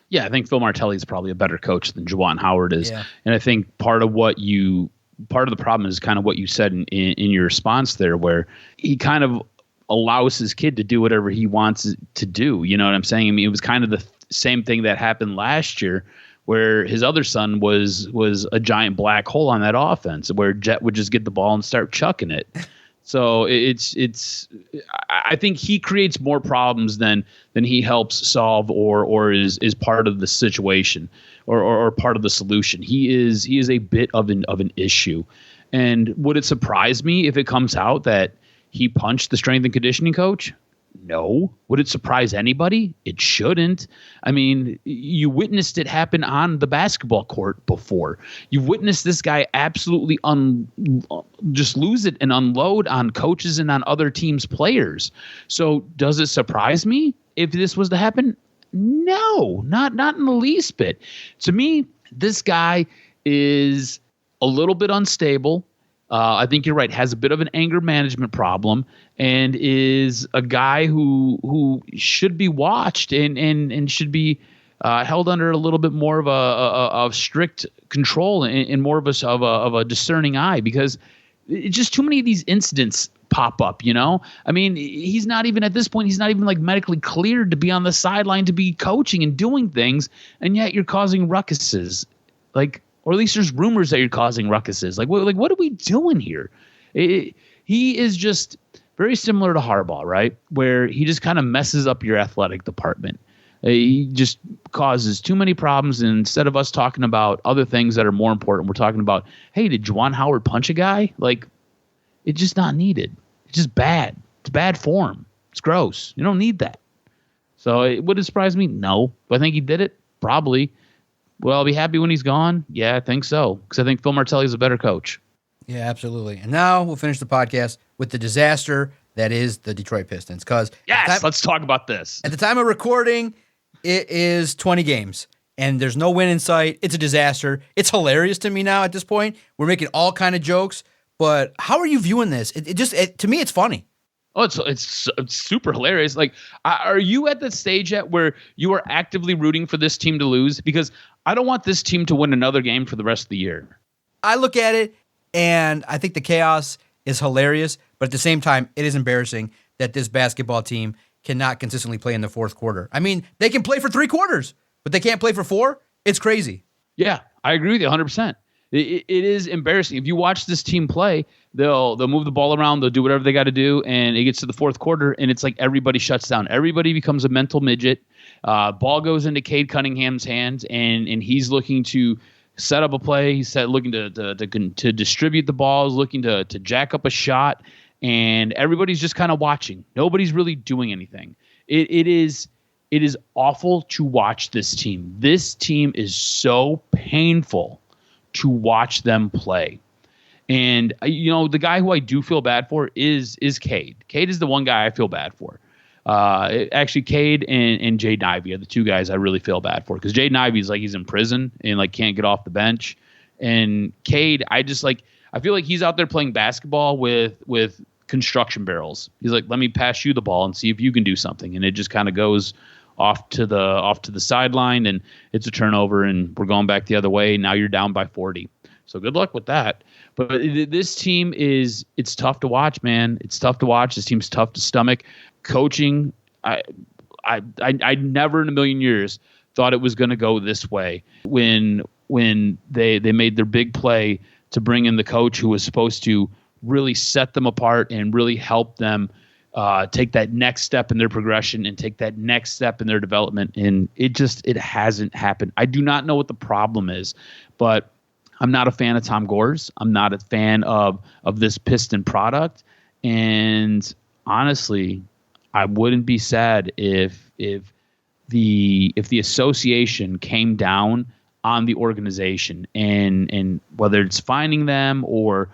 Yeah, I think Phil Martelli is probably a better coach than Juwan Howard is. Yeah. And I think part of the problem is kind of what you said in your response there, where he kind of allows his kid to do whatever he wants to do. You know what I'm saying? I mean, it was kind of the same thing that happened last year, where his other son was a giant black hole on that offense, where Jet would just get the ball and start chucking it. So I think he creates more problems than he helps solve or is part of the situation or part of the solution. He is a bit of an issue. And would it surprise me if it comes out that he punched the strength and conditioning coach? No. Would it surprise anybody? It shouldn't. I mean, you witnessed it happen on the basketball court before. You've witnessed this guy absolutely just lose it and unload on coaches and on other teams' players. So does it surprise me if this was to happen? No, not in the least bit. To me, this guy is a little bit unstable. I think you're right, has a bit of an anger management problem and is a guy who should be watched and should be held under a little bit more of a strict control and more of a discerning eye, because it's just too many of these incidents pop up, you know? I mean, he's not even at this point, he's not even like medically cleared to be on the sideline to be coaching and doing things, and yet you're causing ruckuses. Or at least there's rumors that you're causing ruckuses. What are we doing here? He is just very similar to Harbaugh, right? Where he just kind of messes up your athletic department. He just causes too many problems. And instead of us talking about other things that are more important, we're talking about, hey, did Juwan Howard punch a guy? It's just not needed. It's just bad. It's bad form. It's gross. You don't need that. So would it surprise me? No. Do I think he did it? Probably. Will I be happy when he's gone? Yeah, I think so. Because I think Phil Martelli is a better coach. Yeah, absolutely. And now we'll finish the podcast with the disaster that is the Detroit Pistons. Yes, let's talk about this. At the time of recording, it is 20 games, and there's no win in sight. It's a disaster. It's hilarious to me now at this point. We're making all kind of jokes, but how are you viewing this? To me, it's funny. Oh, it's super hilarious. Are you at the stage yet where you are actively rooting for this team to lose? Because I don't want this team to win another game for the rest of the year. I look at it, and I think the chaos is hilarious, but at the same time, it is embarrassing that this basketball team cannot consistently play in the fourth quarter. I mean, they can play for 3 quarters, but they can't play for 4? It's crazy. Yeah, I agree with you 100%. It is embarrassing. If you watch this team play, they'll move the ball around, they'll do whatever they got to do, and it gets to the fourth quarter, and it's like everybody shuts down. Everybody becomes a mental midget. Ball goes into Cade Cunningham's hands, and he's looking to set up a play. He's looking to distribute the balls, looking to jack up a shot, and everybody's just kind of watching. Nobody's really doing anything. It is awful to watch this team. This team is so painful to watch them play. And, the guy who I do feel bad for is Cade. Cade is the one guy I feel bad for. Actually, Cade and Jaden Ivey are the two guys I really feel bad for, because Jaden Ivey's like he's in prison and like can't get off the bench. And Cade, I feel like he's out there playing basketball with construction barrels. He's like, let me pass you the ball and see if you can do something. And it just kind of goes off to the sideline, and it's a turnover, and we're going back the other way. Now you're down by 40. So good luck with that. But this team it's tough to watch, man. It's tough to watch. This team's tough to stomach. Coaching, I never in a million years thought it was going to go this way. When they made their big play to bring in the coach who was supposed to really set them apart and really help them take that next step in their progression and take that next step in their development. And it hasn't happened. I do not know what the problem is, but I'm not a fan of Tom Gores. I'm not a fan of this Piston product. And honestly, I wouldn't be sad if the association came down on the organization and whether it's fining them or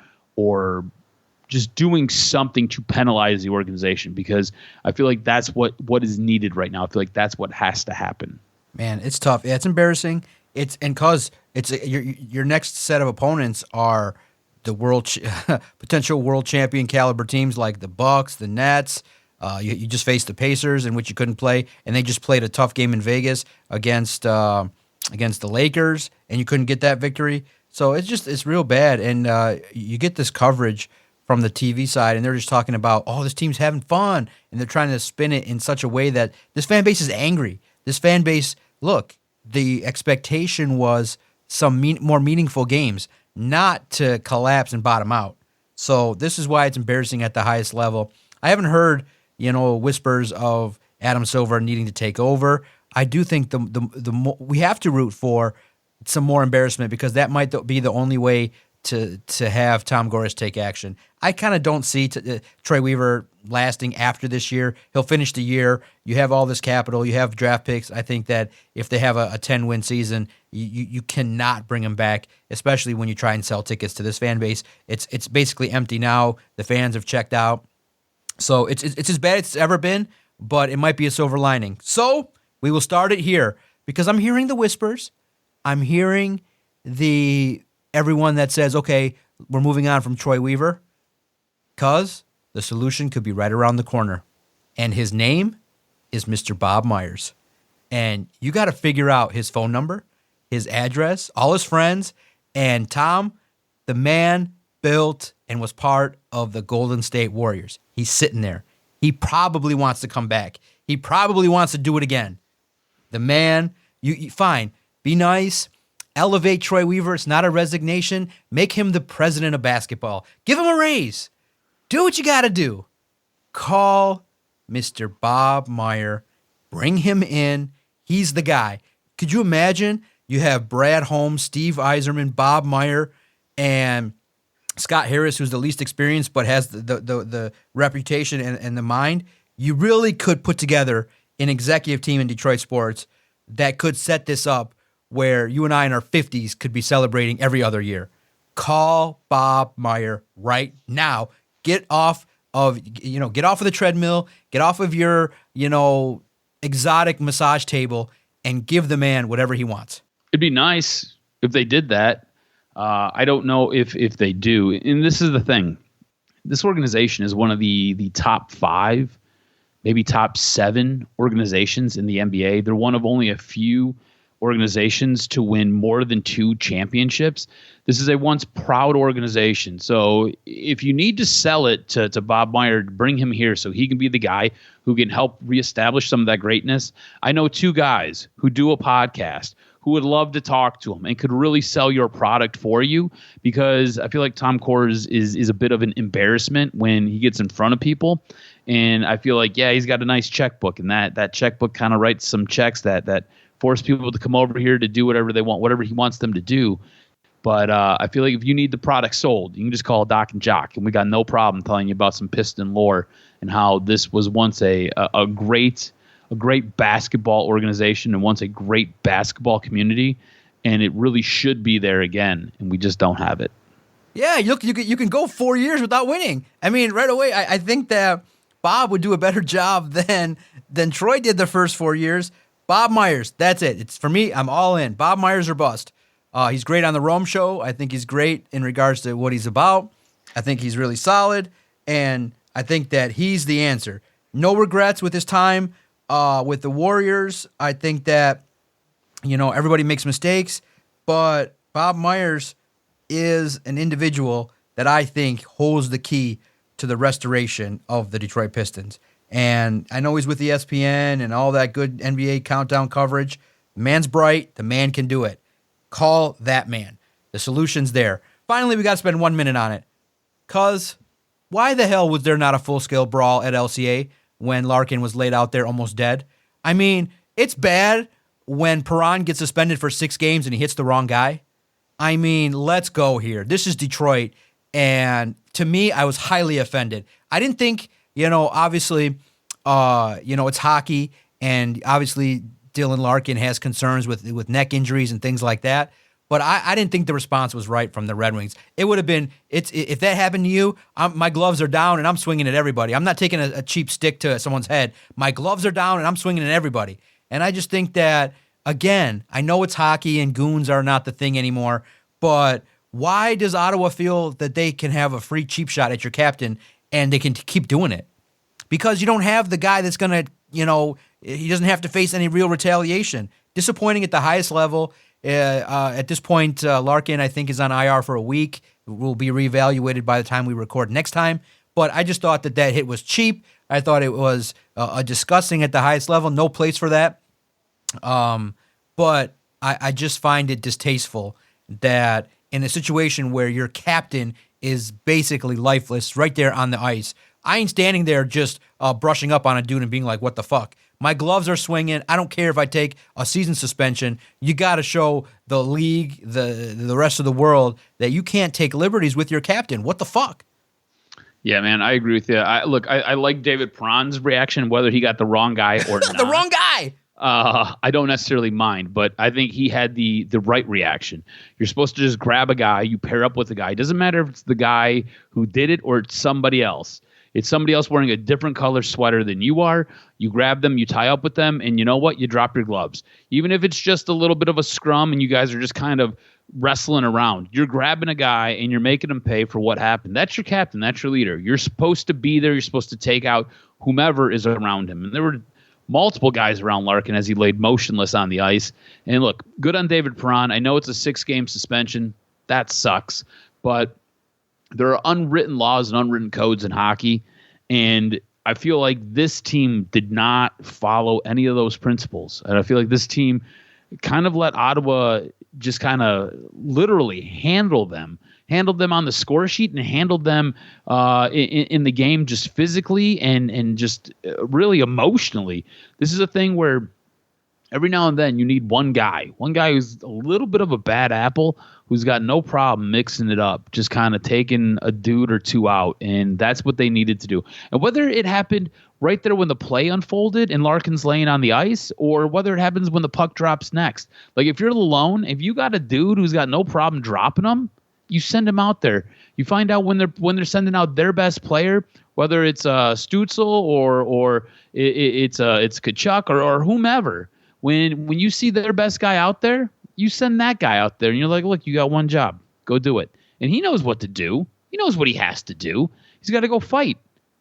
just doing something to penalize the organization, because I feel like that's what is needed right now. I feel like that's what has to happen. Man, it's tough. Yeah, it's embarrassing. Because your next set of opponents are the potential world champion caliber teams like the Bucks, the Nets. You just faced the Pacers, in which you couldn't play, and they just played a tough game in Vegas against the Lakers, and you couldn't get that victory. So it's real bad, and you get this coverage from the TV side, and they're just talking about, oh, this team's having fun, and they're trying to spin it in such a way that this fan base is angry. This fan base, look, the expectation was some more meaningful games, not to collapse and bottom out. So this is why it's embarrassing at the highest level. I haven't heard, whispers of Adam Silver needing to take over. I do think the we have to root for some more embarrassment, because that might be the only way to have Tom Gores take action. I kind of don't see Troy Weaver lasting after this year. He'll finish the year. You have all this capital. You have draft picks. I think that if they have a 10-win season, you cannot bring him back, especially when you try and sell tickets to this fan base. It's basically empty now. The fans have checked out. So it's as bad as it's ever been, but it might be a silver lining. So we will start it here, because I'm hearing the whispers. I'm hearing everyone that says, okay, we're moving on from Troy Weaver, because the solution could be right around the corner. And his name is Mr. Bob Myers. And you got to figure out his phone number, his address, all his friends. And Tom, the man built and was part of the Golden State Warriors. He's sitting there. He probably wants to come back. He probably wants to do it again. The man, you fine, be nice. Elevate Troy Weaver. It's not a resignation. Make him the president of basketball. Give him a raise. Do what you got to do. Call Mr. Bob Meyer. Bring him in. He's the guy. Could you imagine? You have Brad Holmes, Steve Yzerman, Bob Meyer, and Scott Harris, who's the least experienced but has the reputation and the mind. You really could put together an executive team in Detroit sports that could set this up where you and I in our 50s could be celebrating every other year. Call Bob Meyer right now. Get off of the treadmill, get off of your, exotic massage table, and give the man whatever he wants. It'd be nice if they did that. I don't know if they do. And this is the thing. This organization is one of the top 5, maybe top 7 organizations in the NBA. They're one of only a few organizations to win more than 2 championships. This is a once proud organization. So if you need to sell it to Bob Meyer, bring him here so he can be the guy who can help reestablish some of that greatness. I know 2 guys who do a podcast who would love to talk to him and could really sell your product for you, because I feel like Tom Kors is a bit of an embarrassment when he gets in front of people. And I feel like, yeah, he's got a nice checkbook, and that checkbook kind of writes some checks that force people to come over here to do whatever they want, whatever he wants them to do. But I feel like if you need the product sold, you can just call DocNJock, and we got no problem telling you about some Piston lore and how this was once a great basketball organization and once a great basketball community, and it really should be there again, and we just don't have it. Yeah, you can go 4 years without winning. I mean, right away, I think that Bob would do a better job than Troy did the first 4 years. Bob Myers, that's it. It's for me, I'm all in. Bob Myers or bust. He's great on the Rome show. I think he's great in regards to what he's about. I think he's really solid, and I think that he's the answer. No regrets with his time with the Warriors. I think that, everybody makes mistakes, but Bob Myers is an individual that I think holds the key to the restoration of the Detroit Pistons. And I know he's with ESPN and all that good NBA countdown coverage. The man's bright. The man can do it. Call that man. The solution's there. Finally, we got to spend 1 minute on it. Because why the hell was there not a full-scale brawl at LCA when Larkin was laid out there almost dead? I mean, it's bad when Perron gets suspended for 6 games and he hits the wrong guy. I mean, let's go here. This is Detroit. And to me, I was highly offended. I didn't think, obviously, it's hockey, and obviously Dylan Larkin has concerns with neck injuries and things like that. But I didn't think the response was right from the Red Wings. It would have been, if that happened to you, my gloves are down and I'm swinging at everybody. I'm not taking a cheap stick to someone's head. My gloves are down and I'm swinging at everybody. And I just think that, again, I know it's hockey and goons are not the thing anymore, but why does Ottawa feel that they can have a free cheap shot at your captain and they can keep doing it? Because you don't have the guy that's going to, he doesn't have to face any real retaliation. Disappointing at the highest level. At this point, Larkin, I think, is on IR for a week. Will be reevaluated by the time we record next time. But I just thought that hit was cheap. I thought it was disgusting at the highest level. No place for that. But I just find it distasteful that in a situation where your captain is basically lifeless right there on the ice, I ain't standing there just brushing up on a dude and being like, what the fuck? My gloves are swinging. I don't care if I take a season suspension. You got to show the league, the rest of the world, that you can't take liberties with your captain. What the fuck? Yeah, man, I agree with you. I like David Perron's reaction, whether he got the wrong guy or not. The wrong guy! I don't necessarily mind, but I think he had the right reaction. You're supposed to just grab a guy, you pair up with the guy. It doesn't matter if it's the guy who did it or it's somebody else. It's somebody else wearing a different color sweater than you are. You grab them, you tie up with them, and you know what? You drop your gloves. Even if it's just a little bit of a scrum and you guys are just kind of wrestling around, you're grabbing a guy and you're making him pay for what happened. That's your captain. That's your leader. You're supposed to be there. You're supposed to take out whomever is around him. And there were multiple guys around Larkin as he laid motionless on the ice. And look, good on David Perron. I know it's a 6-game suspension. That sucks. But there are unwritten laws and unwritten codes in hockey, and I feel like this team did not follow any of those principles. And I feel like this team kind of let Ottawa just kind of literally handle them on the score sheet and handled them in the game just physically and just really emotionally. This is a thing where every now and then you need one guy who's a little bit of a bad apple, who's got no problem mixing it up, just kind of taking a dude or two out. And that's what they needed to do. And whether it happened right there when the play unfolded and Larkin's laying on the ice, or whether it happens when the puck drops next. Like, if you're alone, if you got a dude who's got no problem dropping them, you send him out there. You find out when they're sending out their best player, whether it's Stützle or it's Kachuk or whomever. When you see their best guy out there, you send that guy out there, and you're like, look, you got one job. Go do it. And he knows what to do. He knows what he has to do. He's got to go fight.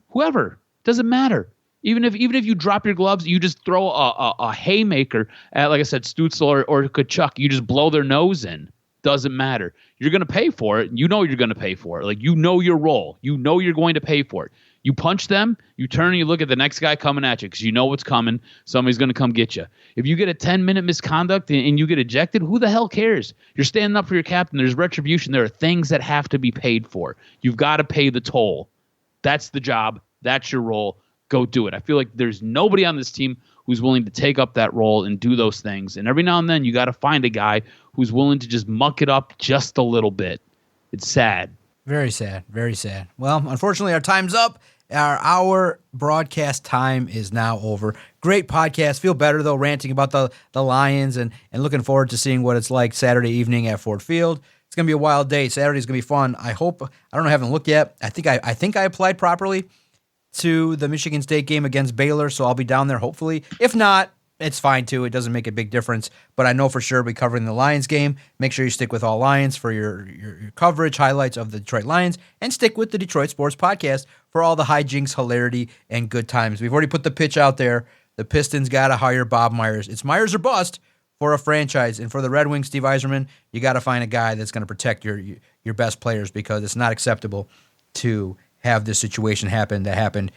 Whoever. Doesn't matter. Even if you drop your gloves, you just throw a haymaker at, like I said, Stützle or Kachuk. You just blow their nose in. Doesn't matter. You're going to pay for it. You know you're going to pay for it. Like, you know your role. You know you're going to pay for it. You punch them, you turn and you look at the next guy coming at you because you know what's coming. Somebody's going to come get you. If you get a 10-minute misconduct and you get ejected, who the hell cares? You're standing up for your captain. There's retribution. There are things that have to be paid for. You've got to pay the toll. That's the job. That's your role. Go do it. I feel like there's nobody on this team who's willing to take up that role and do those things. And every now and then you got to find a guy who's willing to just muck it up just a little bit. It's sad. Very sad. Very sad. Well, unfortunately, our time's up. Our broadcast time is now over. Great podcast. Feel better, though, ranting about the Lions and looking forward to seeing what it's like Saturday evening at Ford Field. It's going to be a wild day. Saturday's going to be fun. I hope. I don't know. I haven't looked yet. I think I applied properly to the Michigan State game against Baylor, so I'll be down there hopefully. If not, it's fine too. It doesn't make a big difference, but I know for sure we'll be covering the Lions game. Make sure you stick with All Lions for your coverage, highlights of the Detroit Lions, and stick with the Detroit Sports Podcast for all the hijinks, hilarity, and good times. We've already put the pitch out there. The Pistons got to hire Bob Myers. It's Myers or bust for a franchise. And for the Red Wings, Steve Yzerman, you got to find a guy that's going to protect your best players because it's not acceptable to have this situation happen that happened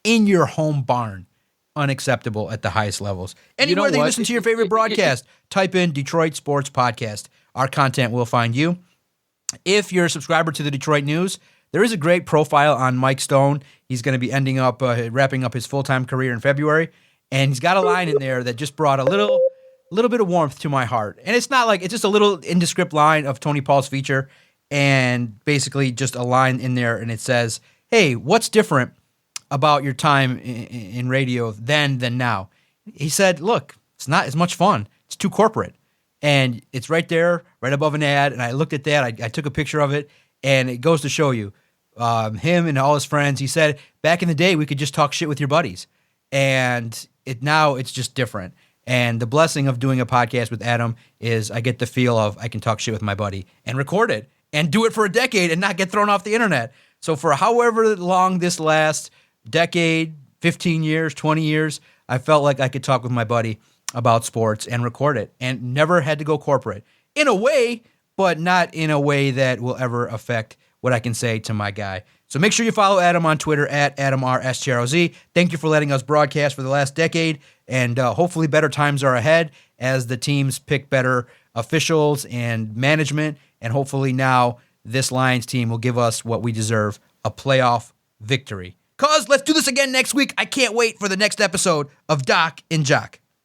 in your home barn. Unacceptable at the highest levels. Anywhere that you listen to your favorite broadcast, type in Detroit Sports Podcast. Our content will find you. If you're a subscriber to the Detroit News, there is a great profile on Mike Stone. He's going to be ending up wrapping up his full-time career in February, and he's got a line in there that just brought a little bit of warmth to my heart. And it's not like it's just a little indescript line of Tony Paul's feature, and basically just a line in there, and it says, "Hey, what's different about your time in radio then than now?" He said, "Look, it's not as much fun. It's too corporate." And it's right there, right above an ad. And I looked at that. I took a picture of it, and it goes to show you him and all his friends. He said, back in the day, we could just talk shit with your buddies. And now it's just different. And the blessing of doing a podcast with Adam is I get the feel of I can talk shit with my buddy and record it and do it for a decade and not get thrown off the internet. So for however long this lasts, decade, 15 years, 20 years, I felt like I could talk with my buddy about sports and record it and never had to go corporate in a way, but not in a way that will ever affect what I can say to my guy. So make sure you follow Adam on Twitter at AdamRSTROZ. Thank you for letting us broadcast for the last decade, and hopefully better times are ahead as the teams pick better officials and management, and hopefully now this Lions team will give us what we deserve, a playoff victory. Cuz let's do this again next week. I can't wait for the next episode of Doc and Jock.